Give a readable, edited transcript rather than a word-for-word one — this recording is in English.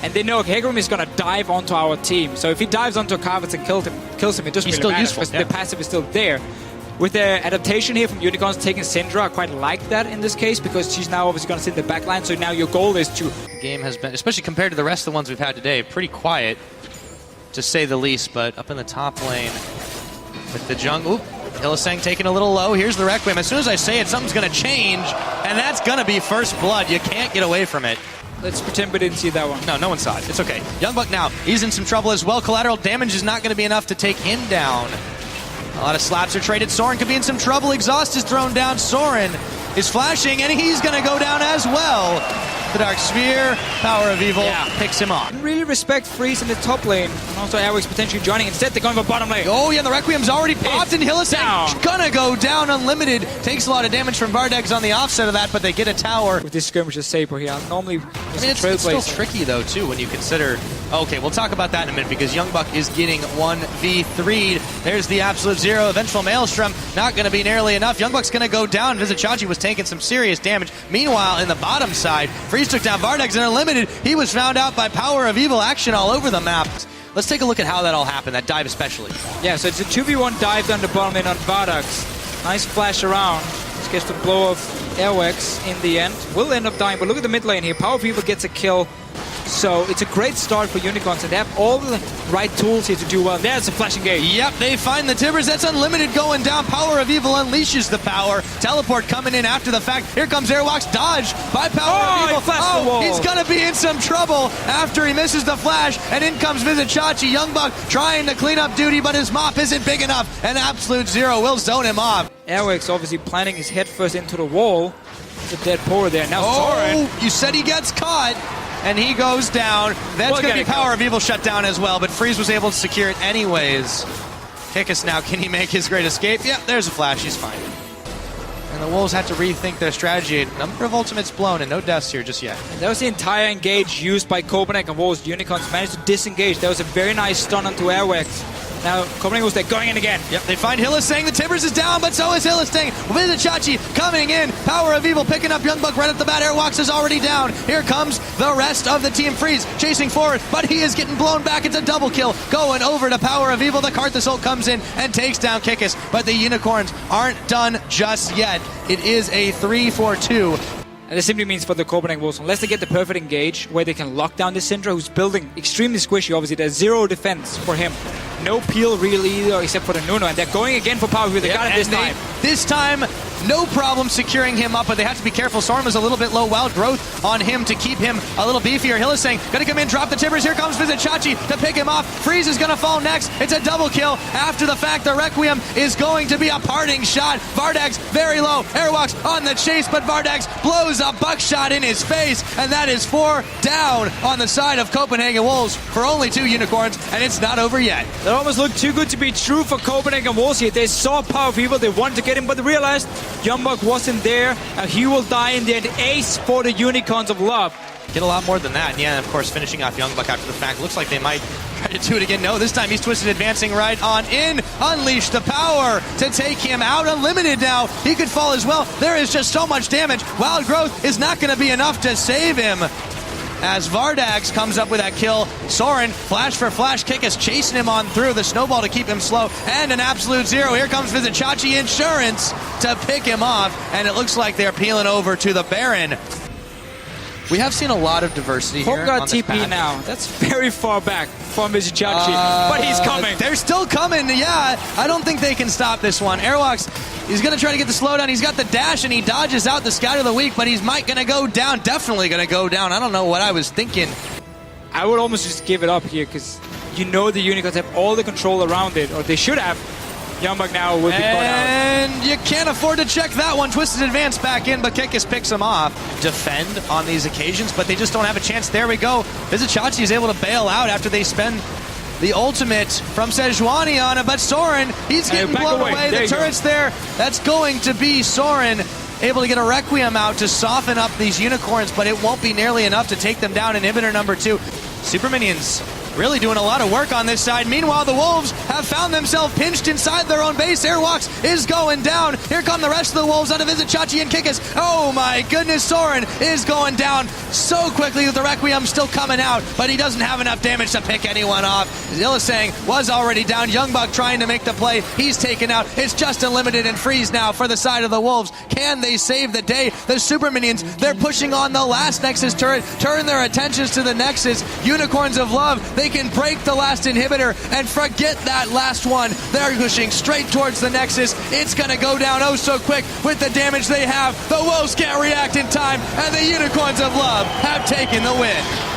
And they know Hecarim is going to dive onto our team. So if he dives onto Carvets and kills him, it doesn't really matter because the passive is still there. With the adaptation here from Unicorns taking Syndra, I quite like that in this case because she's now obviously going to sit in the back line. So now your goal is to... The game has been, especially compared to the rest of the ones we've had today, pretty quiet, to say the least. But up in the top lane with the jungle... Oop, Hylissang taking a little low. Here's the Requiem. As soon as I say it, something's going to change, and that's going to be first blood. You can't get away from it. Let's pretend we didn't see that one. No, no one saw it. It's okay. Youngbuck now, he's in some trouble as well. Collateral damage is not going to be enough to take him down. A lot of slaps are traded. Soren could be in some trouble. Exhaust is thrown down. Soren is flashing, and he's going to go down as well. The Dark Sphere, Power of Evil, picks him off. Really respect Freeze in the top lane, and also Airwick's potentially joining. Instead, they're going for bottom lane. Oh, yeah, the Requiem's already popped, and Hylissang gonna go down unlimited. Takes a lot of damage from Vardegs on the offset of that, but they get a tower. With this skirmish of Saber here, normally it's still tricky, though, too, when you consider... Okay, we'll talk about that in a minute, because Youngbuck is getting 1v3'd. There's the Absolute Zero. Eventual Maelstrom, not going to be nearly enough. Youngbuck's going to go down. Vizichachi was taking some serious damage. Meanwhile, in the bottom side, Freeze took down Vardegs and Unlimited. He was found out by Power of Evil action all over the map. Let's take a look at how that all happened, that dive especially. Yeah, so it's a 2v1 dive down the bottom lane on Vardegs. Nice flash around. Just gets to blow off Airwax in the end. Will end up dying, but look at the mid lane here. Power of Evil gets a kill. So it's a great start for Unicorns, and they have all the right tools here to do well. There's a flashing gate. Yep, they find the Tibbers. That's Unlimited going down. Power of Evil unleashes the power. Teleport coming in after the fact. Here comes Airwalks. Dodge by Power of Evil. The wall. He's going to be in some trouble after he misses the flash. And in comes Vizichachi. Youngbuck trying to clean up duty, but his mop isn't big enough. And Absolute Zero will zone him off. Airwax obviously planting his head first into the wall. There's a dead Power there. Now Soren. You said he gets caught. And he goes down. That's going to be Power of Evil shut down as well, but Freeze was able to secure it anyways. Kickus now, can he make his great escape? Yeah, there's a flash, he's fine. And the Wolves had to rethink their strategy. A number of ultimates blown and no deaths here just yet. And that was the entire engage used by Copenhagen Wolves. Unicorns managed to disengage. That was a very nice stun onto Airwax. Now, Copenhagen Wolves, they're going in again. Yep, they find Hylissang. The Tibbers is down, but so is Hylissang. Vizichachi coming in. Power of Evil picking up Youngbuck right at the bat. Airwalks is already down. Here comes the rest of the team. Freeze chasing forward, but he is getting blown back. It's a double kill. Going over to Power of Evil. The Karthus ult comes in and takes down Kickus, but the Unicorns aren't done just yet. It is a 3-4-2. And this simply means for the Copenhagen Wolves, unless they get the perfect engage where they can lock down the Syndra, who's building extremely squishy, obviously, there's zero defense for him. No peel really either, except for the Nuno, and they're going again for Power. They got it this time. This time, no problem securing him up, but they have to be careful. Soren was a little bit low. Wild Growth on him to keep him a little beefier. Hylissang going to come in, drop the Tibbers. Here comes Vizichachi to pick him off. Freeze is going to fall next. It's a double kill. After the fact, the Requiem is going to be a parting shot. Vardegs very low. Airwalks on the chase, but Vardegs blows a buckshot in his face, and that is 4 down on the side of Copenhagen Wolves for only 2 Unicorns, and it's not over yet. That almost looked too good to be true for Copenhagen Wolves here. They saw Power of Evil, they wanted to get him, but they realized Youngbuck wasn't there, and he will die in the end. Ace for the Unicorns of Love. Get a lot more than that. And yeah, of course, finishing off Youngbuck after the fact. Looks like they might try to do it again. No, this time he's twisted, advancing right on in. Unleash the power to take him out. Unlimited now. He could fall as well. There is just so much damage. Wild Growth is not going to be enough to save him. As Vardegs comes up with that kill. Soren, flash for flash, Kickus chasing him on through. The snowball to keep him slow. And an Absolute Zero. Here comes Vizichachi Insurance to pick him off. And it looks like they're peeling over to the Baron. We have seen a lot of diversity here got on this TP path. Now. That's very far back from Vizichachi, but he's coming. They're still coming, yeah. I don't think they can stop this one. Airwalks, he's going to try to get the slowdown. He's got the dash, and he dodges out the Scout of the Week, but he's might going to go down. Definitely going to go down. I don't know what I was thinking. I would almost just give it up here, because you know the Unicorns have all the control around it, or they should have. Youngbuck now will be caught out. And you can't afford to check that one. Twisted advance back in, but Kickus picks him off. Defend on these occasions, but they just don't have a chance. There we go. Vizichachi is able to bail out after they spend the ultimate from Sejuani on it, but Soren, he's getting blown away. The turret's there. That's going to be Soren able to get a Requiem out to soften up these Unicorns, but it won't be nearly enough to take them down. Inhibitor number 2. Super Minions really doing a lot of work on this side. Meanwhile, the Wolves have found themselves pinched inside their own base. Airwalks is going down. Here come the rest of the Wolves on to visit Chachi and Kikis. Oh my goodness, Soren is going down so quickly with the Requiem still coming out, but he doesn't have enough damage to pick anyone off. Illisang was already down. Youngbuck trying to make the play. He's taken out. It's just Unlimited and Freeze now for the side of the Wolves. Can they save the day? The Super Minions, they're pushing on the last Nexus turret, turn their attentions to the Nexus. Unicorns of Love, they can break the last inhibitor and forget that last one. They're pushing straight towards the Nexus. It's going to go down oh so quick with the damage they have. The Wolves can't react in time, and the Unicorns of Love have taken the win.